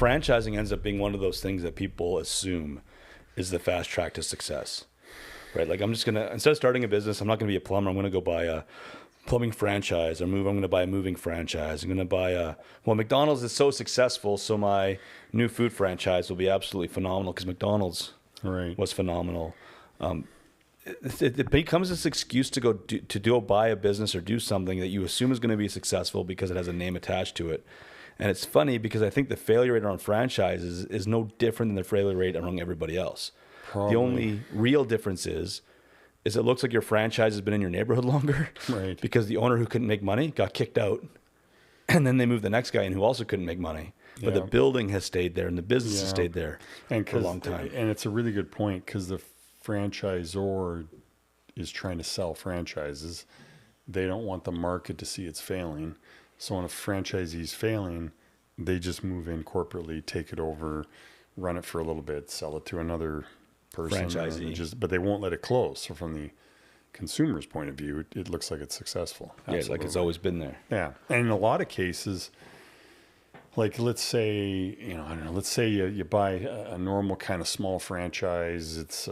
franchising ends up being one of those things that people assume is the fast track to success, right? Like I'm just going to, instead of starting a business, I'm not going to be a plumber. I'm going to go buy a plumbing franchise, I'm going to buy a moving franchise. I'm going to buy McDonald's is so successful, so my new food franchise will be absolutely phenomenal because McDonald's was phenomenal. It becomes this excuse to go buy a business or do something that you assume is going to be successful because it has a name attached to it. And it's funny because I think the failure rate around franchises is no different than the failure rate among everybody else. Probably. The only real difference is it looks like your franchise has been in your neighborhood longer, right? Because the owner who couldn't make money got kicked out, and then they moved the next guy in who also couldn't make money. But the building has stayed there and the business has stayed there for a long time. And it's a really good point because the franchisor is trying to sell franchises. They don't want the market to see it's failing. So when a franchisee is failing, they just move in corporately, take it over, run it for a little bit, sell it to another person, franchisee, but they won't let it close. So from the consumer's point of view, it looks like it's successful. Absolutely. Yeah, like it's always been there. Yeah, and in a lot of cases, like let's say let's say you buy a normal kind of small franchise. It's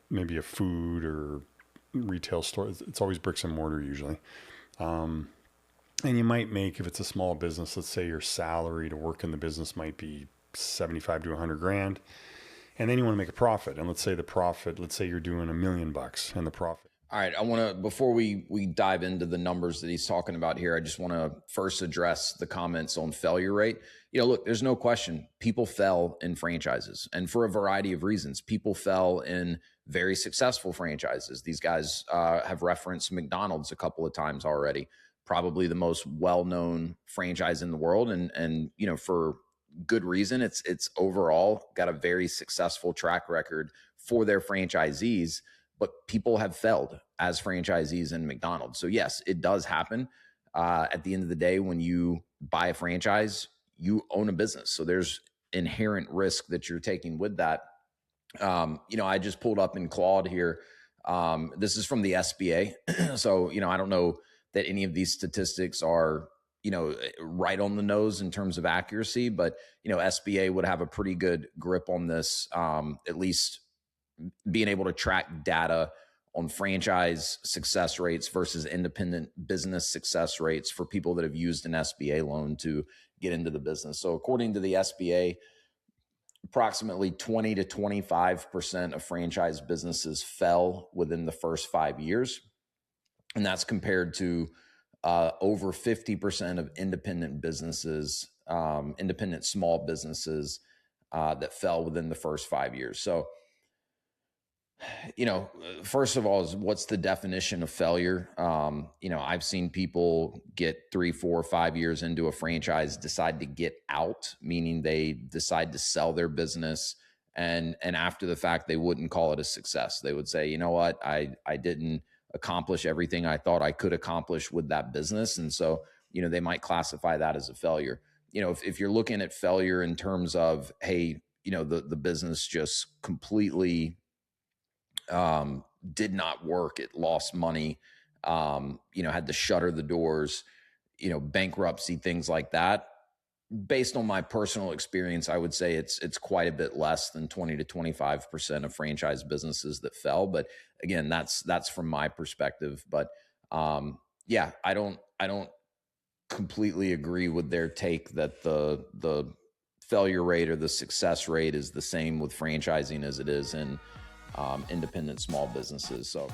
maybe a food or retail store. It's always bricks and mortar usually, and you might make, if it's a small business, let's say your salary to work in the business might be $75 to $100,000. And then you want to make a profit. And let's say you're doing $1 million and the profit. All right. I want to, before we dive into the numbers that he's talking about here, I just want to first address the comments on failure rate. Look, there's no question people fell in franchises, and for a variety of reasons. People fell in very successful franchises. These guys have referenced McDonald's a couple of times already, probably the most well-known franchise in the world. And for good reason. It's overall got a very successful track record for their franchisees, but people have failed as franchisees in McDonald's. So yes, it does happen. At the end of the day, when you buy a franchise, you own a business. So there's inherent risk that you're taking with that. I just pulled up in Claude here. This is from the SBA. So, I don't know that any of these statistics are right on the nose in terms of accuracy, but, SBA would have a pretty good grip on this, at least being able to track data on franchise success rates versus independent business success rates for people that have used an SBA loan to get into the business. So according to the SBA, approximately 20 to 25% of franchise businesses fell within the first 5 years. And that's compared to over 50% of independent businesses, independent small businesses that fell within the first 5 years. So, first of all, is what's the definition of failure? I've seen people get 3, 4, 5 years into a franchise, decide to get out, meaning they decide to sell their business. And after the fact, they wouldn't call it a success. They would say, you know what, I didn't accomplish everything I thought I could accomplish with that business. And so, they might classify that as a failure. If you're looking at failure in terms of, hey, the business just completely did not work, it lost money, had to shutter the doors, bankruptcy, things like that. Based on my personal experience, I would say it's quite a bit less than 20 to 25% of franchise businesses that fell. But again, that's from my perspective. But I don't completely agree with their take that the failure rate or the success rate is the same with franchising as it is in independent small businesses. So